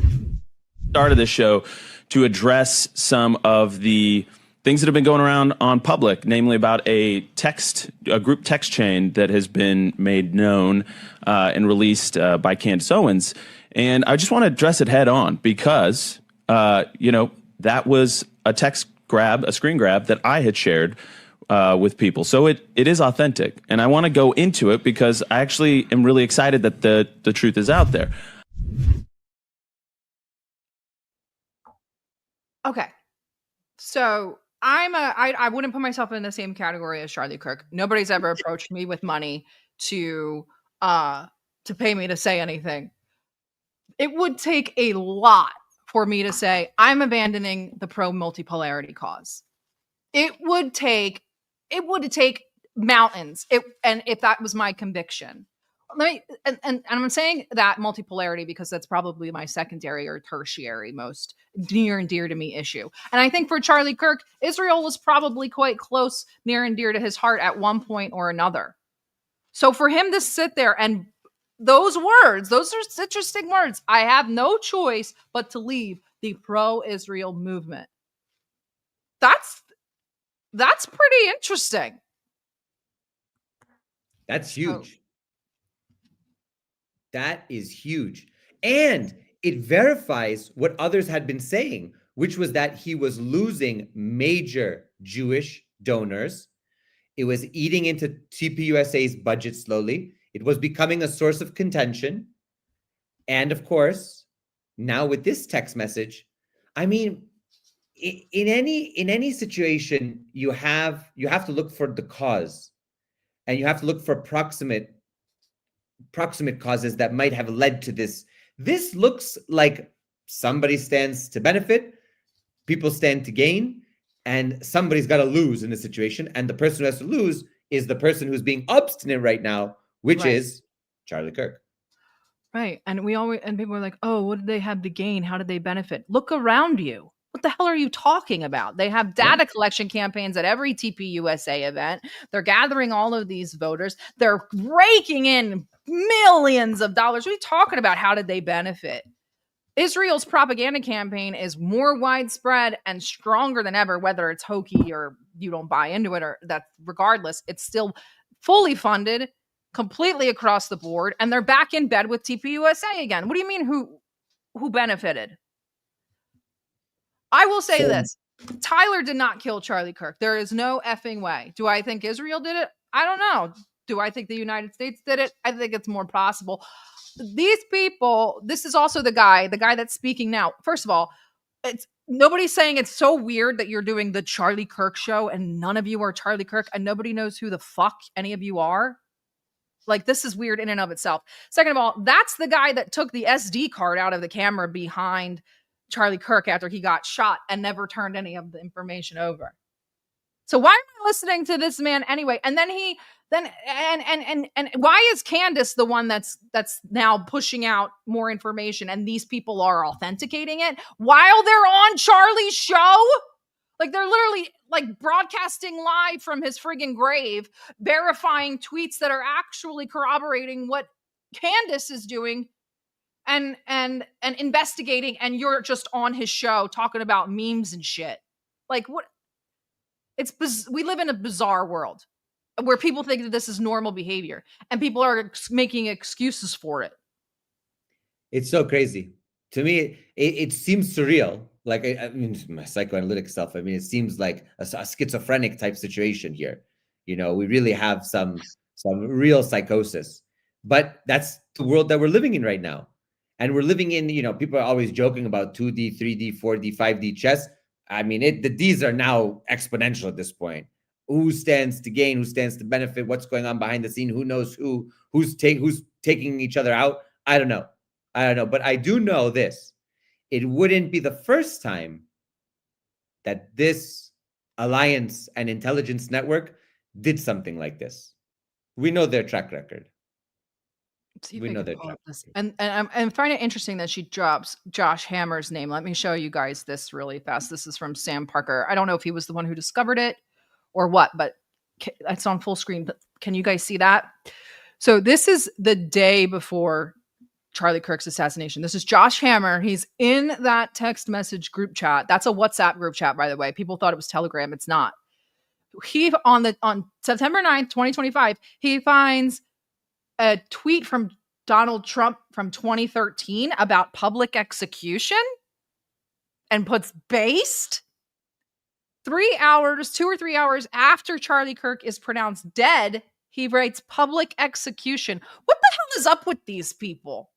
Started this show to address some of the things that have been going around on public, namely about a group text chain that has been made known and released by Candace Owens. And I just want to address it head on because... that was a screen grab that I had shared with people. So it is authentic. And I want to go into it because I actually am really excited that the truth is out there. Okay. So I wouldn't put myself in the same category as Charlie Kirk. Nobody's ever approached me with money to pay me to say anything. It would take a lot for me to say, I'm abandoning the pro-multipolarity cause. It would take mountains. And if that was my conviction. And I'm saying that multipolarity because that's probably my secondary or tertiary most near and dear to me issue. And I think for Charlie Kirk, Israel was probably quite close, near and dear to his heart at one point or another. So for him to sit there and those are interesting words. I have no choice but to leave the pro-Israel movement. That's pretty interesting. That's huge. That is huge. And it verifies what others had been saying, which was that he was losing major Jewish donors. It was eating into TPUSA's budget slowly. It was becoming a source of contention. And of course, now with this text message, I mean, in any situation, you have to look for the cause, and you have to look for proximate causes that might have led to this. This looks like somebody stands to benefit, people stand to gain, and somebody's got to lose in this situation. And the person who has to lose is the person who's being obstinate right now, which is Charlie Kirk. Right. And people are like, oh, what did they have to gain? How did they benefit? Look around you. What the hell are you talking about? They have data collection campaigns at every TPUSA event. They're gathering all of these voters. They're raking in millions of dollars. What are you talking about? How did they benefit? Israel's propaganda campaign is more widespread and stronger than ever, whether it's hokey or you don't buy into it, or that regardless, it's still fully funded, completely across the board, and they're back in bed with TPUSA again. What do you mean who benefited? I will say this. Tyler did not kill Charlie Kirk. There is no effing way. Do I think Israel did it? I don't know. Do I think the United States did it? I think it's more possible. These people, this is also the guy that's speaking now. First of all, it's nobody's saying it's so weird that you're doing the Charlie Kirk show and none of you are Charlie Kirk and nobody knows who the fuck any of you are. Like, this is weird in and of itself. Second of all, that's the guy that took the SD card out of the camera behind Charlie Kirk after he got shot and never turned any of the information over. So why am I listening to this man anyway? And then and why is Candace the one that's now pushing out more information and these people are authenticating it while they're on Charlie's show? Like, they're literally like broadcasting live from his friggin' grave, verifying tweets that are actually corroborating what Candace is doing and investigating, and you're just on his show talking about memes and shit. Like, what? We live in a bizarre world where people think that this is normal behavior and people are making excuses for it. It's so crazy. To me, it seems surreal. Like, I mean, my psychoanalytic stuff, I mean, it seems like a schizophrenic type situation here. You know, we really have some real psychosis. But that's the world that we're living in right now. And we're living in, you know, people are always joking about 2D, 3D, 4D, 5D chess. I mean, the Ds are now exponential at this point. Who stands to gain? Who stands to benefit? What's going on behind the scene? Who knows who's taking each other out? I don't know. But I do know this. It wouldn't be the first time that this alliance and intelligence network did something like this. We know their track record. We know their track record. And I'm finding it interesting that she drops Josh Hammer's name. Let me show you guys this really fast. This is from Sam Parker. I don't know if he was the one who discovered it or what, but it's on full screen. Can you guys see that? So this is the day before Charlie Kirk's assassination. This is Josh Hammer. He's in that text message group chat. That's a WhatsApp group chat, by the way. People thought it was Telegram. It's not. He on September 9th, 2025, he finds a tweet from Donald Trump from 2013 about public execution and puts based 2 or 3 hours after Charlie Kirk is pronounced dead. He writes public execution. What the hell is up with these people?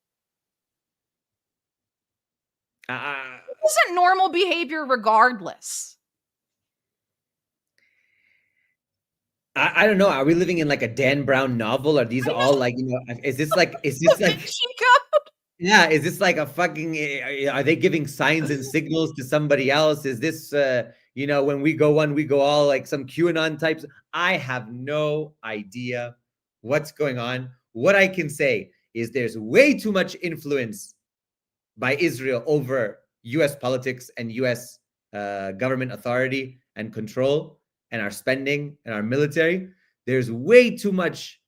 This isn't normal behavior regardless. I don't know. Are we living in like a Dan Brown novel? Are these all like, you know, is this like yeah, is this like a fucking, are they giving signs and signals to somebody else? Is this, you know, when we go one, we go all, like some QAnon types? I have no idea what's going on. What I can say is there's way too much influence by Israel over U.S. politics and U.S. Government authority and control and our spending and our military. There's way too much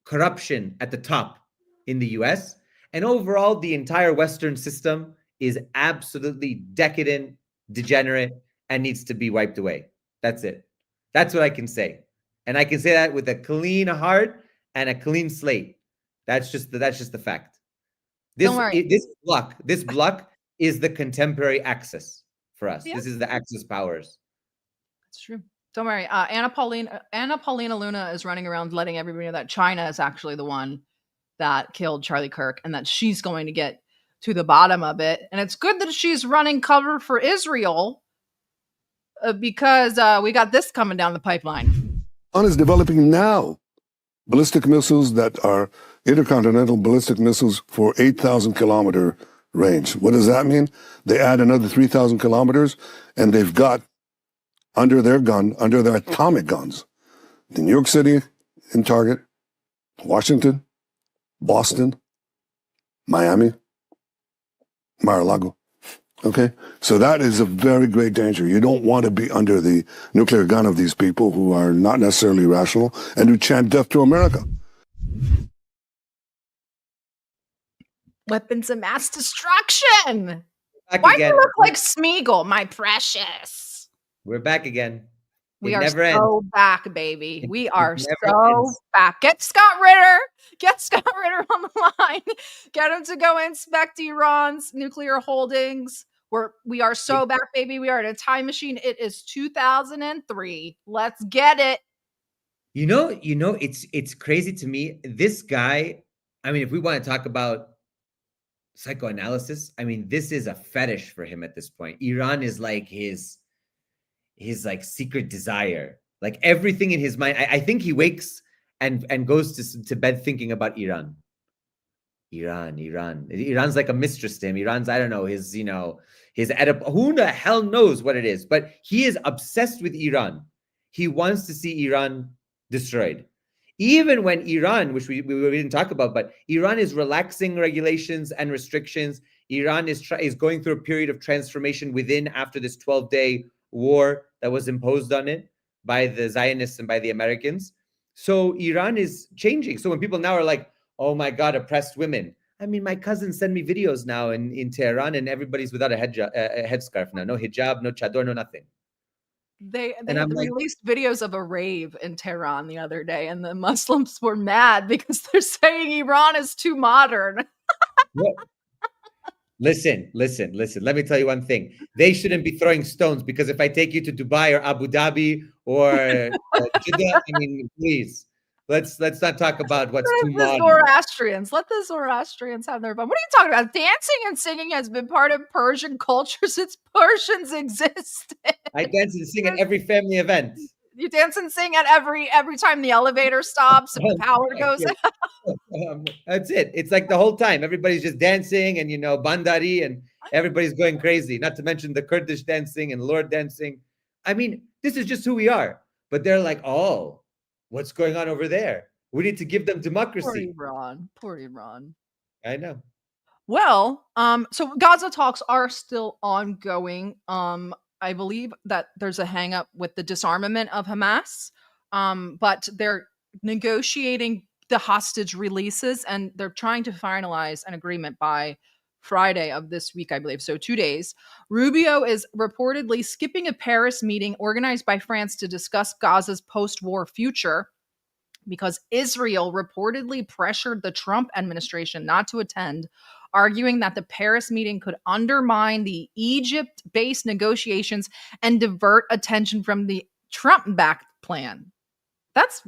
corruption at the top in the U.S. And overall, the entire Western system is absolutely decadent, degenerate, and needs to be wiped away. That's it. That's what I can say. And I can say that with a clean heart and a clean slate. That's just the fact. This block is the contemporary Axis for us. Yeah. This is the Axis powers. That's true. Don't worry. Anna Paulina Luna is running around letting everybody know that China is actually the one that killed Charlie Kirk and that she's going to get to the bottom of it. And it's good that she's running cover for Israel because we got this coming down the pipeline. Iran is developing now ballistic missiles that are intercontinental ballistic missiles for 8,000-kilometer range. What does that mean? They add another 3,000 kilometers, and they've got under their atomic guns, the New York City in target, Washington, Boston, Miami, Mar-a-Lago. Okay? So that is a very great danger. You don't want to be under the nuclear gun of these people who are not necessarily rational and who chant death to America. Weapons of mass destruction. Back Why do again. you look like Smeagol, my precious? We're back again. We It are never so ends. back, baby. We are never so ends. back. Get Scott Ritter. Get Scott Ritter on the line. Get him to go inspect Iran's nuclear holdings. We are so back, baby. We are in a time machine. It is 2003. Let's get it. You know, it's crazy to me. This guy, I mean, if we want to talk about psychoanalysis, I mean, this is a fetish for him at this point. Iran is like his like secret desire. Like everything in his mind. I think he wakes and goes to bed thinking about Iran. Iran's like a mistress to him. Iran's, I don't know, his who the hell knows what it is, but he is obsessed with Iran. He wants to see Iran destroyed. Even when Iran, which we didn't talk about, but Iran is relaxing regulations and restrictions. Iran is going through a period of transformation after this 12-day war that was imposed on it by the Zionists and by the Americans. So Iran is changing. So when people now are like, oh my God, oppressed women. I mean, my cousins send me videos now in Tehran, and everybody's without a headscarf now. No hijab, no chador, no nothing. They released videos of a rave in Tehran the other day, and the Muslims were mad because they're saying Iran is too modern. Listen. Let me tell you one thing. They shouldn't be throwing stones, because if I take you to Dubai or Abu Dhabi or Jeddah, I mean, please, let's not talk about what's too modern. Let the Zoroastrians have their fun. What are you talking about? Dancing and singing has been part of Persian culture since Persians existed. I dance and sing at every family event. You dance and sing at every time the elevator stops and the power goes out. That's it. It's like the whole time everybody's just dancing and bandari, and everybody's going crazy. Not to mention the Kurdish dancing and Lord dancing. I mean, this is just who we are. But they're like, oh, what's going on over there? We need to give them democracy. Poor Iran. I know. Well, so Gaza talks are still ongoing. I believe that there's a hang up with the disarmament of Hamas, but they're negotiating the hostage releases, and they're trying to finalize an agreement by Friday of this week, I believe. So 2 days. Rubio is reportedly skipping a Paris meeting organized by France to discuss Gaza's post-war future, because Israel reportedly pressured the Trump administration not to attend, arguing that the Paris meeting could undermine the Egypt-based negotiations and divert attention from the Trump-backed plan. That's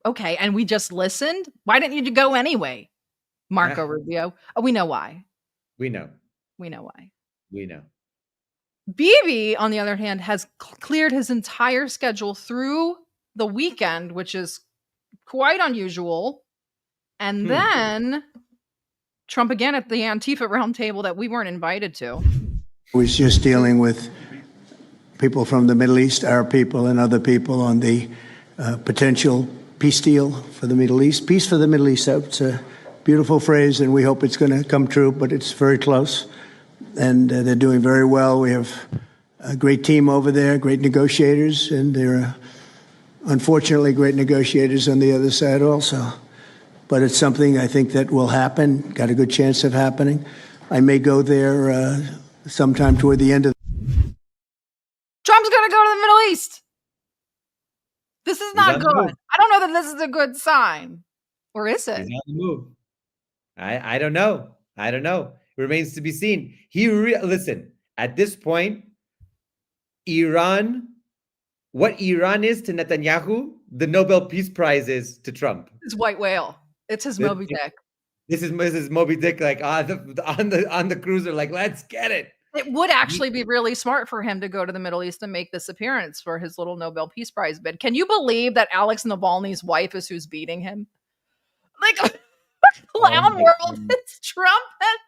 okay. And we just listened? Why didn't you go anyway, Marco Rubio? Oh, we know why. We know why. We know. Bibi, on the other hand, has cleared his entire schedule through the weekend, which is quite unusual. And then Trump again at the Antifa roundtable that we weren't invited to. He was just dealing with people from the Middle East, our people and other people, on the potential peace deal for the Middle East. Peace for the Middle East. It's a beautiful phrase, and we hope it's going to come true, but it's very close. And they're doing very well. We have a great team over there, great negotiators, and there are unfortunately great negotiators on the other side also. But it's something I think that will happen, got a good chance of happening. I may go there sometime toward the end of. Trump's going to go to the Middle East. This is not good. I don't know that this is a good sign. Or is it? He's on the move. I don't know. It remains to be seen. Listen, at this point, what Iran is to Netanyahu, the Nobel Peace Prize is to Trump. It's white whale. It's his Moby Dick. This is Moby Dick, like on the cruiser, like, let's get it. It would actually be really smart for him to go to the Middle East and make this appearance for his little Nobel Peace Prize bid. Can you believe that Alex Navalny's wife is who's beating him? Like, clown my world. God. It's Trump and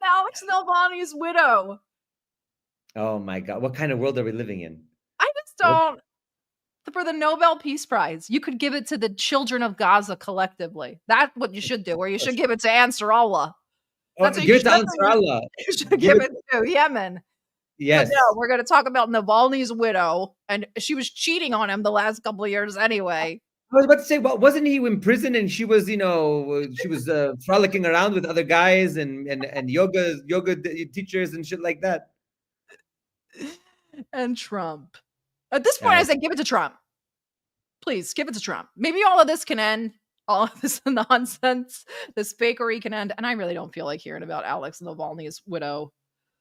Alex Navalny's widow. Oh my God. What kind of world are we living in? I just don't. For the Nobel Peace Prize, you could give it to the children of Gaza collectively. That's what you should do, or you should give it to Ansarallah. That's what Give you it to should Ansar Allah. You should give it to Yemen. Yes. But no, we're going to talk about Navalny's widow, and she was cheating on him the last couple of years anyway. I was about to say, well, wasn't he in prison and she was, frolicking around with other guys and yoga teachers and shit like that? And Trump. At this point, I say give it to Trump. Please give it to Trump. Maybe all of this can end. All of this nonsense, this fakery can end. And I really don't feel like hearing about Alex Navalny's widow.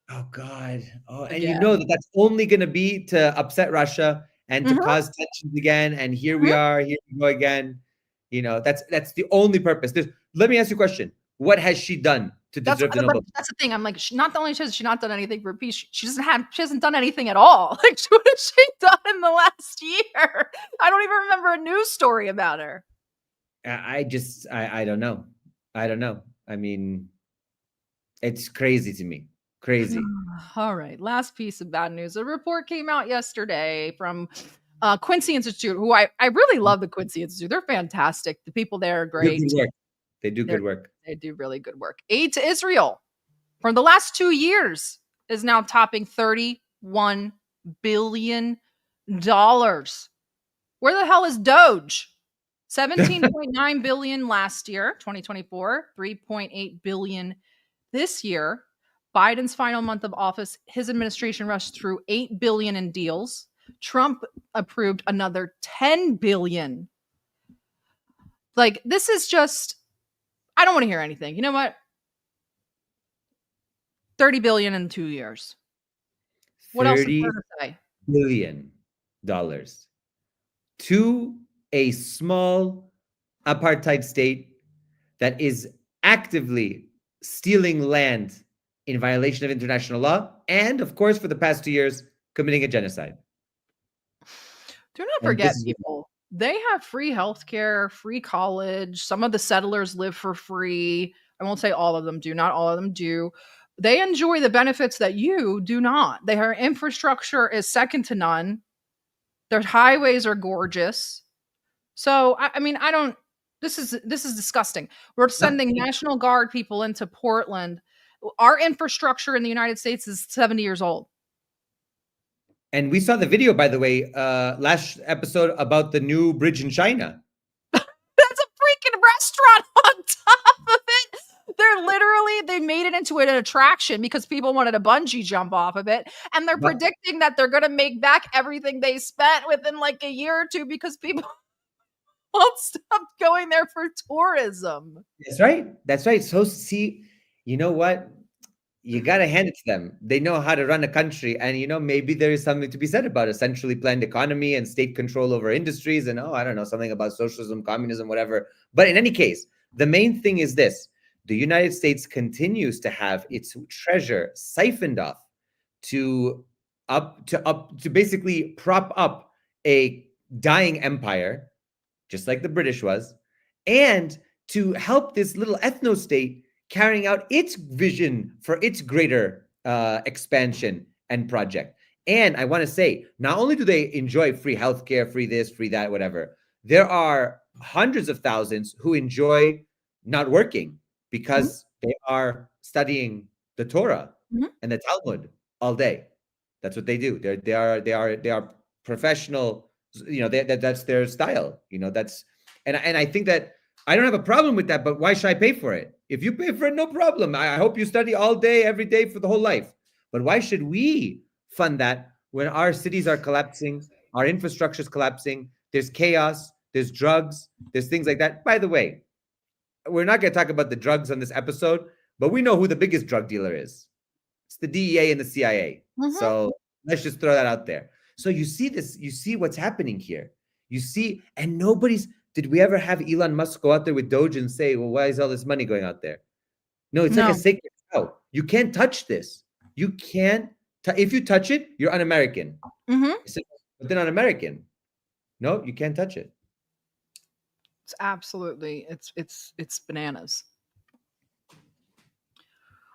Oh God. Oh, and Again. you know that's only going to be to upset Russia and to cause tensions again. And here we are. Here we go again. That's the only purpose. Let me ask you a question. What has she done to deserve the Nobel? That's the thing. I'm like, not only has she not done anything for peace, she hasn't done anything at all. Like, what has she done in the last year? I don't even remember a news story about her. I don't know. I don't know. I mean, it's crazy to me. Crazy. All right. Last piece of bad news. A report came out yesterday from Quincy Institute, who I really love the Quincy Institute. They're fantastic. The people there are great. Good work. They do good work. They do really good work. Aid to Israel for the last 2 years is now topping $31 billion. Where the hell is Doge? 17.9 billion last year, 2024, 3.8 billion this year. Biden's final month of office, his administration rushed through 8 billion in deals. Trump approved another 10 billion. Like, this is just, I don't want to hear anything. You know what? 30 billion in 2 years. What else is there to say? $30 billion to a small apartheid state that is actively stealing land in violation of international law, and of course, for the past 2 years, committing a genocide. Do not forget, people, they have free healthcare, free college. Some of the settlers live for free. I won't say all of them do. Not all of them do. They enjoy the benefits that you do not. Their infrastructure is second to none. Their highways are gorgeous. So, I mean, I don't, this is disgusting. We're sending National Guard people into Portland. Our infrastructure in the United States is 70 years old. And we saw the video, by the way, last episode about the new bridge in China. That's a freaking restaurant on top of it. They made it into an attraction because people wanted a bungee jump off of it. And they're predicting that they're going to make back everything they spent within like a year or two because people won't stop going there for tourism. That's right. So see, you know what? You got to hand it to them. They know how to run a country. And, maybe there is something to be said about a centrally planned economy and state control over industries and, I don't know, something about socialism, communism, whatever. But in any case, the main thing is this. The United States continues to have its treasure siphoned off to basically prop up a dying empire, just like the British was, and to help this little ethno state carrying out its vision for its greater expansion and project. And I want to say, not only do they enjoy free healthcare, free this, free that, whatever, there are hundreds of thousands who enjoy not working because they are studying the Torah and the Talmud all day. That's what they do. They are professional. That's their style. And I think that I don't have a problem with that, but why should I pay for it? If you pay for it, no problem. I hope you study all day, every day for the whole life. But why should we fund that when our cities are collapsing, our infrastructure is collapsing, there's chaos, there's drugs, there's things like that. By the way, we're not going to talk about the drugs on this episode, but we know who the biggest drug dealer is. It's the DEA and the CIA. So let's just throw that out there. So you see this, you see what's happening here. You see, and did we ever have Elon Musk go out there with Doge and say, well, why is all this money going out there? No, it's like a sacred cow. You can't touch this. You can't. If you touch it, you're un-American. But then un-American. No, you can't touch it. It's absolutely, it's bananas.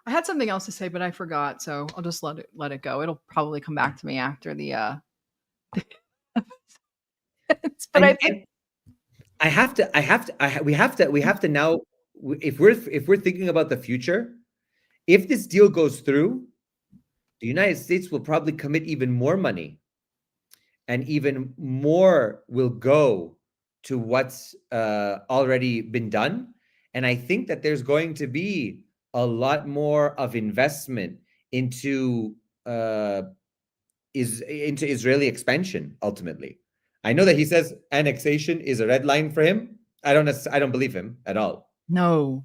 I had something else to say, but I forgot, so I'll just let it go. It'll probably come back to me after the. But we have to now, if we're thinking about the future, if this deal goes through, the United States will probably commit even more money, and even more will go to what's already been done. And I think that there's going to be a lot more of investment into Israeli expansion ultimately. I know that he says annexation is a red line for him. I don't believe him at all. No.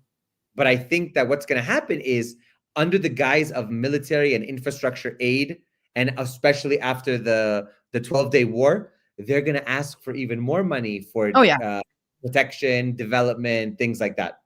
But I think that what's going to happen is, under the guise of military and infrastructure aid, and especially after the 12-day war, they're going to ask for even more money for protection, development, things like that.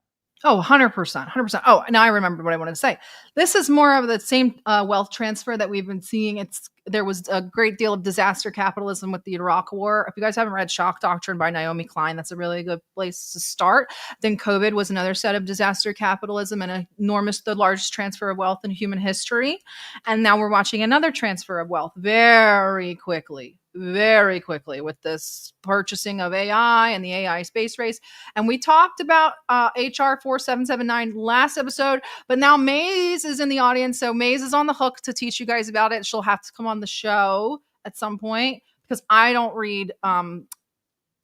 Oh, 100%, 100%. Oh, now I remember what I wanted to say. This is more of the same wealth transfer that we've been seeing. There was a great deal of disaster capitalism with the Iraq War. If you guys haven't read Shock Doctrine by Naomi Klein, that's a really good place to start. Then COVID was another set of disaster capitalism and the largest transfer of wealth in human history. And now we're watching another transfer of wealth very quickly with this purchasing of AI and the AI space race. And we talked about HR 4779 last episode, but now Maze is in the audience. So Maze is on the hook to teach you guys about it. She'll have to come on the show at some point, because I don't read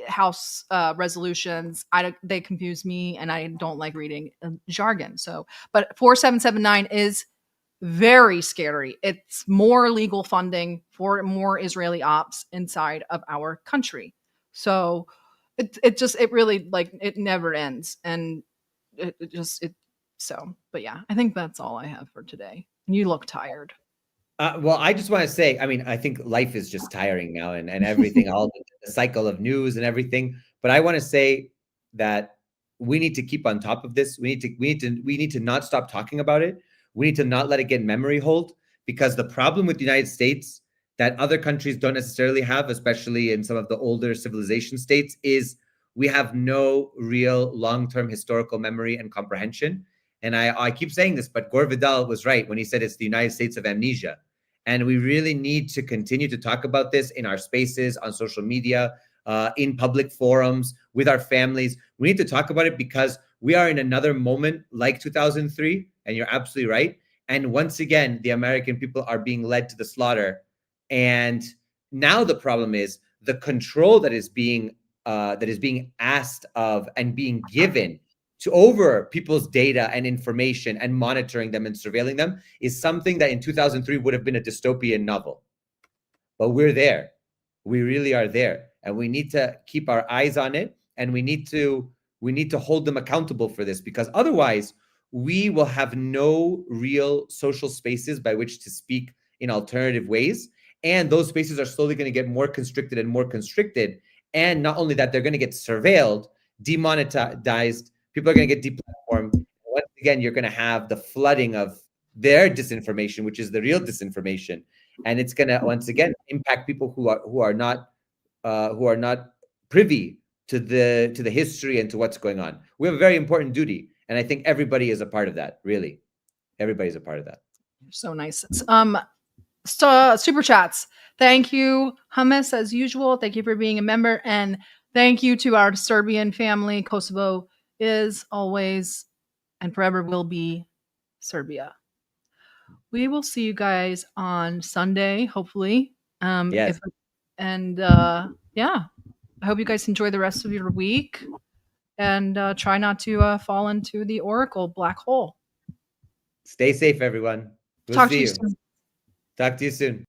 House resolutions. They confuse me, and I don't like reading jargon. But 4779 is very scary. It's more legal funding for more Israeli ops inside of our country. So it really, like, it never ends. And but yeah, I think that's all I have for today. You look tired. Well, I just want to say, I mean, I think life is just tiring now, and everything, all the cycle of news and everything. But I want to say that we need to keep on top of this. We need to not stop talking about it. We need to not let it get memory hold, because the problem with the United States that other countries don't necessarily have, especially in some of the older civilization states, is we have no real long-term historical memory and comprehension. And I keep saying this, but Gore Vidal was right when he said it's the United States of amnesia. And we really need to continue to talk about this in our spaces, on social media, in public forums, with our families. We need to talk about it because we are in another moment like 2003, and you're absolutely right. And once again, the American people are being led to the slaughter. And now the problem is the control that is being asked of and being given to over people's data and information and monitoring them and surveilling them is something that in 2003 would have been a dystopian novel. But we're there. We really are there. And we need to keep our eyes on it, and we need to hold them accountable for this, because otherwise we will have no real social spaces by which to speak in alternative ways. And those spaces are slowly going to get more constricted and more constricted. And not only that, they're going to get surveilled, demonetized. People are going to get deplatformed. Once again, you're going to have the flooding of their disinformation, which is the real disinformation, and it's going to once again impact people who are not privy to the history and to what's going on. We have a very important duty, and I think everybody is a part of that. Really, everybody's a part of that. So nice. So super chats. Thank you, Hummus, as usual. Thank you for being a member, and thank you to our Serbian family. Kosovo is always and forever will be Serbia. We will see you guys on Sunday, hopefully. Yes. Yeah, I hope you guys enjoy the rest of your week, and try not to fall into the Oracle black hole. Stay safe, everyone. We'll see you soon. Talk to you soon.